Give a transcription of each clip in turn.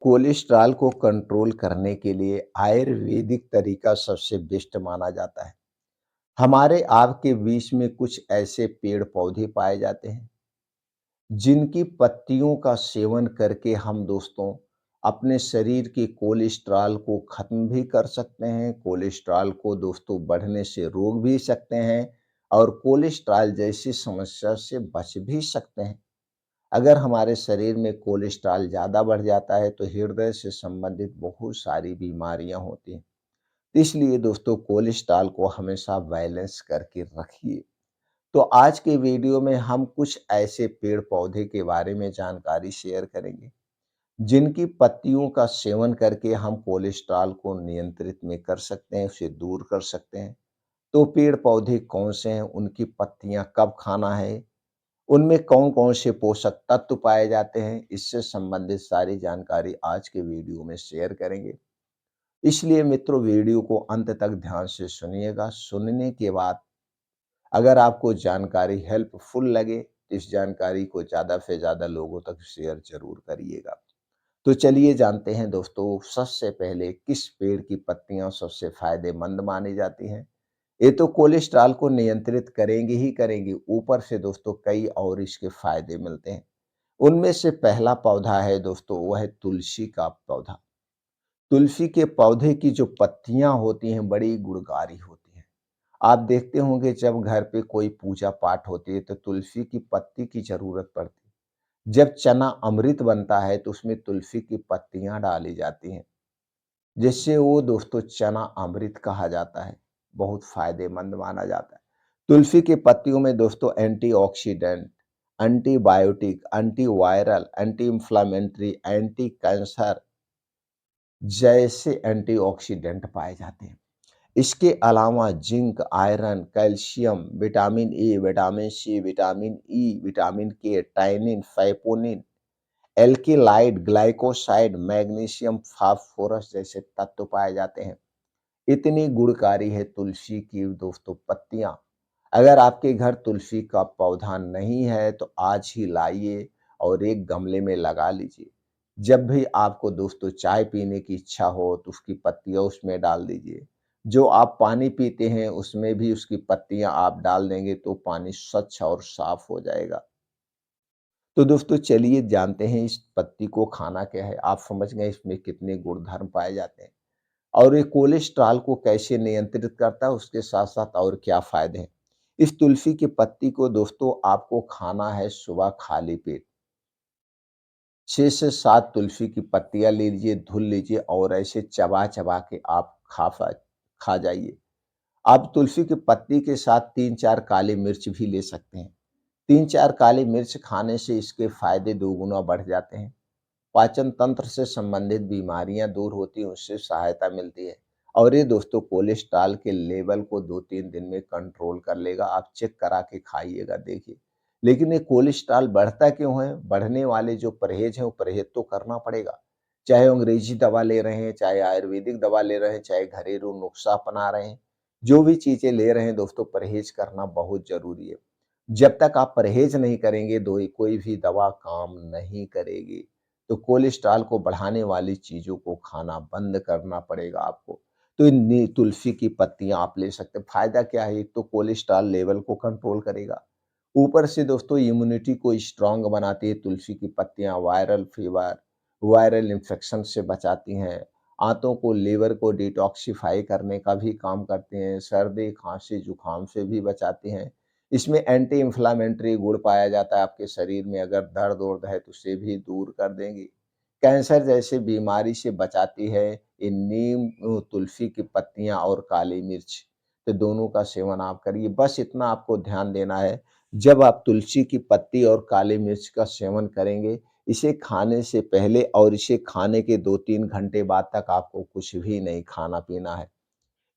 Cholesterol को control करने के लिए आयुर्वेदिक तरीका सबसे बेस्ट माना जाता है। हमारे आपके बीच में कुछ ऐसे पेड़ पौधे पाए जाते हैं जिनकी पत्तियों का सेवन करके हम दोस्तों अपने शरीर के कोलेस्ट्रॉल को खत्म भी कर सकते हैं। कोलेस्ट्रॉल को दोस्तों बढ़ने से रोक भी सकते हैं और कोलेस्ट्रॉल जैसी समस्या से बच भी सकते हैं। अगर हमारे शरीर में कोलेस्ट्रॉल ज़्यादा बढ़ जाता है तो हृदय से संबंधित बहुत सारी बीमारियां होती हैं। इसलिए दोस्तों कोलेस्ट्रॉल को हमेशा बैलेंस करके रखिए। तो आज के वीडियो में हम कुछ ऐसे पेड़ पौधे के बारे में जानकारी शेयर करेंगे जिनकी पत्तियों का सेवन करके हम कोलेस्ट्रॉल को नियंत्रित में कर सकते हैं, उसे दूर कर सकते हैं। तो पेड़ पौधे कौन से हैं, उनकी पत्तियां कब खाना है, उनमें कौन-कौन से पोषक तत्व पाए जाते हैं, इससे संबंधित सारी जानकारी आज के वीडियो में शेयर करेंगे। इसलिए मित्रों वीडियो को अंत तक ध्यान से सुनिएगा। सुनने के बाद अगर आपको जानकारी हेल्पफुल लगे तो इस जानकारी को ज़्यादा से ज़्यादा लोगों तक शेयर ज़रूर करिएगा। तो चलिए जानते हैं दोस्तों सबसे पहले किस पेड़ की पत्तियां सबसे फायदेमंद मानी जाती हैं। ये तो कोलेस्ट्रॉल को नियंत्रित करेंगी ही करेंगी, ऊपर से दोस्तों कई और इसके फायदे मिलते हैं। उनमें से पहला पौधा है दोस्तों, वह है तुलसी का पौधा। तुलसी के पौधे की जो पत्तियां होती हैं बड़ी गुणकारी होती हैं। आप देखते होंगे जब घर पे कोई पूजा पाठ होती है तो तुलसी की पत्ती की जरूरत पड़ती है। जब चना अमृत बनता है तो उसमें तुलसी की पत्तियां डाली जाती हैं, जिससे वो दोस्तों चना अमृत कहा जाता है। बहुत फायदेमंद माना जाता है। तुलसी की पत्तियों में दोस्तों antioxidant, antibiotic, antiviral, anti inflammatory, anti cancer जैसे एंटीऑक्सीडेंट पाए जाते हैं। इसके अलावा zinc, iron, calcium, vitamin A, vitamin C, vitamin E, vitamin K, tannin, saponin, alkaloid, glycoside, magnesium, phosphorus जैसे तत्व पाए जाते हैं। इतनी गुणकारी है तुलसी की दोस्तों पत्तियां। अगर आपके घर तुलसी का पौधा नहीं है तो आज ही लाइए और एक गमले में लगा लीजिए। जब भी आपको दोस्तों चाय पीने की इच्छा हो तो उसकी पत्तियां उसमें डाल दीजिए। जो आप पानी पीते हैं उसमें भी उसकी पत्तियां आप डाल देंगे तो पानी स्वच्छ और साफ हो जाएगा। तो दोस्तों चलिए जानते हैं इस पत्ती को खाना क्या है। आप समझ गए इसमें कितने गुणधर्म पाए जाते हैं और ये कोलेस्ट्रॉल को कैसे नियंत्रित करता है, उसके साथ-साथ और क्या फ़ायदे हैं। इस तुलसी की पत्ती को दोस्तों आपको खाना है सुबह खाली पेट। 6 से 7 तुलसी की पत्तियाँ लीजिए, धुल लीजिए और ऐसे चबा-चबा के आप खा जाइए। आप तुलसी की पत्ती के साथ 3-4 काली मिर्च भी ले सकते हैं। 3-4 काली मिर्च खाने से इसके फ़ायदे दोगुना बढ़ जाते हैं। पाचन तंत्र से संबंधित बीमारियां दूर होती हैं, उससे सहायता मिलती है और ये दोस्तों कोलेस्ट्रॉल के लेवल को 2-3 दिन में कंट्रोल कर लेगा। आप चेक करा के खाइएगा देखिए। लेकिन ये कोलेस्ट्रॉल बढ़ता क्यों है? बढ़ने वाले जो परहेज है वो परहेज तो करना पड़ेगा। चाहे वो अंग्रेजी दवा ले रहे हैं, चाहे आयुर्वेदिक दवा ले रहे हैं, चाहे घरेलू नुस्खा अपना रहे हैं, जो भी चीजें ले रहे हैं दोस्तों परहेज करना बहुत जरूरी है। जब तक आप परहेज नहीं करेंगे दो कोई भी दवा काम नहीं करेगी। तो कोलेस्ट्रॉल को बढ़ाने वाली चीज़ों को खाना बंद करना पड़ेगा आपको। तो नी तुलसी की पत्तियाँ आप ले सकते हैं। फ़ायदा क्या है? एक तो कोलेस्ट्रॉल लेवल को कंट्रोल करेगा। ऊपर से दोस्तों इम्यूनिटी को स्ट्रॉन्ग बनाती है तुलसी की पत्तियाँ, वायरल फीवर, वायरल इन्फेक्शन से बचाती हैं। आंतों को, लीवर को डिटॉक्सिफ़ाई करने का भी काम करते हैं। सर्दी, खाँसी, जुकाम से भी बचाती हैं। इसमें एंटी इन्फ्लेमेटरी गुण पाया जाता है आपके शरीर में, अगर दर्द-वर्द है तो उसे भी दूर कर देंगी। कैंसर जैसे बीमारी से बचाती है ये नीम, तुलसी की पत्तियाँ और काली मिर्च। तो दोनों का सेवन आप करिए। बस इतना आपको ध्यान देना है, जब आप तुलसी की पत्ती और काली मिर्च का सेवन करेंगे, इसे खाने से पहले और इसे खाने के 2-3 घंटे बाद तक आपको कुछ भी नहीं खाना-पीना है।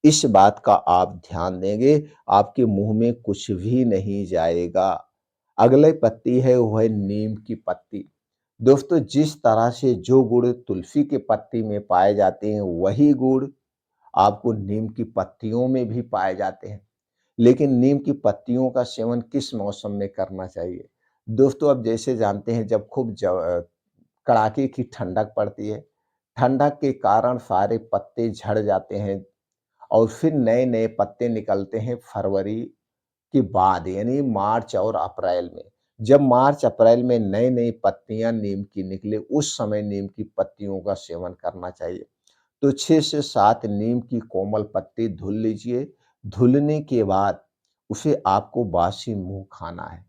इस बात का आप ध्यान देंगे, आपके मुँह में कुछ भी नहीं जाएगा। अगली पत्ती है वो है नीम की पत्ती। दोस्तों जिस तरह से जो गुण तुलसी की पत्ती में पाए जाते हैं, वही गुण आपको नीम की पत्तियों में भी पाए जाते हैं। लेकिन नीम की पत्तियों का सेवन किस मौसम में करना चाहिए? दोस्तों आप जैसे जानते हैं जब खूब कड़ाके की ठंडक पड़ती है, ठंडक के कारण सारे पत्ते झड़ जाते हैं और फिर नए-नए पत्ते निकलते हैं फरवरी के बाद यानी मार्च और अप्रैल में। जब मार्च-अप्रैल में नई-नई पत्तियाँ नीम की निकले, उस समय नीम की पत्तियों का सेवन करना चाहिए। तो 6 से 7 नीम की कोमल पत्ती धुल लीजिए। धुलने के बाद उसे आपको बासी मुँह खाना है।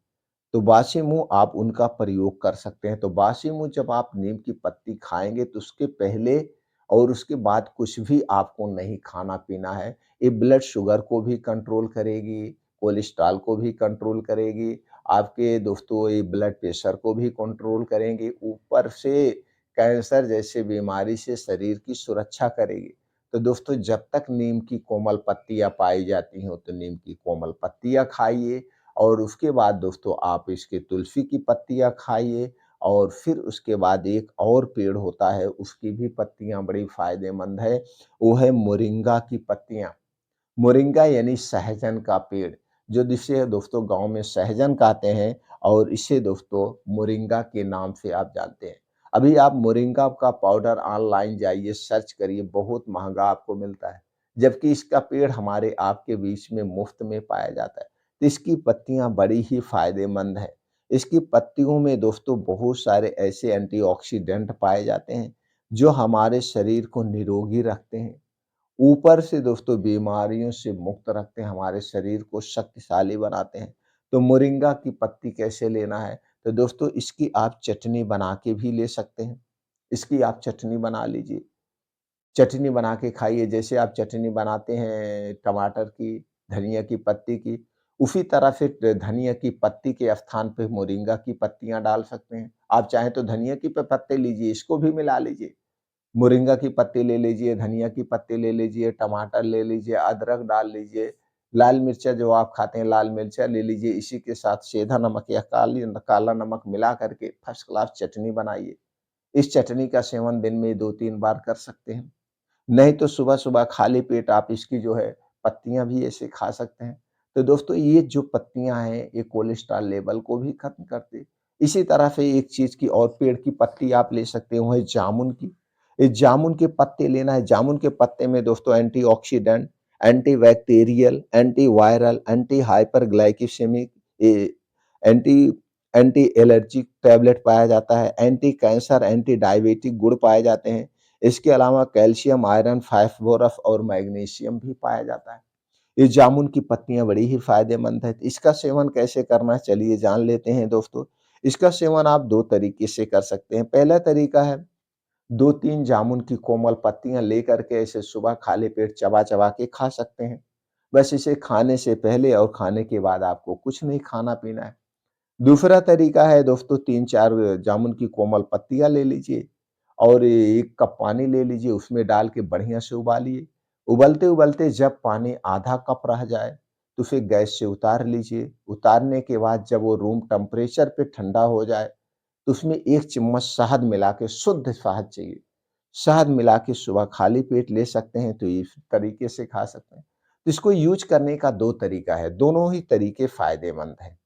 तो बासी मुँह आप उनका प्रयोग कर सकते हैं। तो बासी मुँह जब आप नीम की पत्ती खाएँगे तो उसके पहले और उसके बाद कुछ भी आपको नहीं खाना-पीना है। ये ब्लड शुगर को भी कंट्रोल करेगी, कोलेस्ट्रॉल को भी कंट्रोल करेगी, आपके दोस्तों ये ब्लड प्रेशर को भी कंट्रोल करेंगी, ऊपर से कैंसर जैसे बीमारी से शरीर की सुरक्षा करेगी। तो दोस्तों जब तक नीम की कोमल पत्तियाँ पाई जाती हों, तो नीम की कोमल पत्तियाँ खाइए और उसके बाद दोस्तों आप इसके तुलसी की पत्तियाँ खाइए और फिर उसके बाद एक और पेड़ होता है, उसकी भी पत्तियाँ बड़ी फ़ायदेमंद है, वो है मोरिंगा की पत्तियाँ। मोरिंगा यानी सहजन का पेड़, जो जिसे दोस्तों गाँव में सहजन कहते हैं और इसे दोस्तों मोरिंगा के नाम से आप जानते हैं। अभी आप मोरिंगा का पाउडर ऑनलाइन जाइए, सर्च करिए, बहुत महँगा आपको मिलता है, जबकि इसका पेड़ हमारे आपके बीच में मुफ़्त में पाया जाता है। तो इसकी पत्तियाँ बड़ी ही फ़ायदेमंद हैं। इसकी पत्तियों में दोस्तों बहुत सारे ऐसे एंटीऑक्सीडेंट पाए जाते हैं, जो हमारे शरीर को निरोगी रखते हैं। ऊपर से दोस्तों बीमारियों से मुक्त रखते हैं, हमारे शरीर को शक्तिशाली बनाते हैं। तो मोरिंगा की पत्ती कैसे लेना है? तो दोस्तों इसकी आप चटनी बना के भी ले सकते हैं। इसकी आप चटनी बना लीजिए। चटनी बना के खाइए, जैसे आप चटनी बनाते हैं टमाटर की, धनिया की पत्ती की, उसी तरह से धनिया की पत्ती के स्थान पे मोरिंगा की पत्तियाँ डाल सकते हैं। आप चाहें तो धनिया की पत्ते लीजिए, इसको भी मिला लीजिए। मोरिंगा की पत्ती ले लीजिए, धनिया की पत्ती ले लीजिए, टमाटर ले लीजिए, अदरक डाल लीजिए, लाल मिर्चा जो आप खाते हैं लाल मिर्चा ले लीजिए, इसी के साथ सेंधा नमक या काला नमक मिला करके फर्स्ट क्लास चटनी बनाइए। इस चटनी का सेवन दिन में 2-3 बार कर सकते हैं। नहीं तो सुबह-सुबह खाली पेट आप इसकी जो है पत्तियाँ भी ऐसे खा सकते हैं। तो दोस्तों ये जो पत्तियाँ हैं, ये कोलेस्ट्रॉल लेवल को भी खत्म करती है। इसी तरह से एक चीज़ की और पेड़ की पत्ती आप ले सकते हो, वो है जामुन की। ये जामुन के पत्ते लेना है, जामुन के पत्ते में दोस्तों एंटीऑक्सीडेंट, एंटीबैक्टीरियल, एंटीवायरल, एंटी हाइपरग्लाइकेमिक, ये एंटी एंटी एलर्जिक टैबलेट पाया जाता है, एंटी कैंसर, एंटी डायबिटिक गुण पाए जाते हैं। इसके अलावा कैल्शियम, आयरन, फास्फोरस और मैग्नीशियम भी पाया जाता है। ये जामुन की पत्तियाँ बड़ी ही फ़ायदेमंद हैं। इसका सेवन कैसे करना है चलिए जान लेते हैं दोस्तों। इसका सेवन आप 2 तरीके से कर सकते हैं। पहला तरीका है 2-3 जामुन की कोमल पत्तियाँ लेकर के इसे सुबह खाली पेट चबा-चबा के खा सकते हैं। बस इसे खाने से पहले और खाने के बाद आपको कुछ नहीं खाना-पीना है। दूसरा तरीका है दोस्तों 3-4 जामुन की कोमल पत्तियाँ ले लीजिए और 1 कप पानी ले लीजिए, उसमें डाल के बढ़िया से उबालिए। उबलते-उबलते जब पानी आधा कप रह जाए, तो उसे गैस से उतार लीजिए। उतारने के बाद जब वो रूम टेम्परेचर पे ठंडा हो जाए, तो उसमें 1 चम्मच शहद मिला के, शुद्ध शहद चाहिए। शहद मिला के सुबह खाली पेट ले सकते हैं, तो इस तरीके से खा सकते हैं। तो इसको यूज़ करने का 2 तरीका है, दोनों ही तरीके फ़ायदेमंद हैं।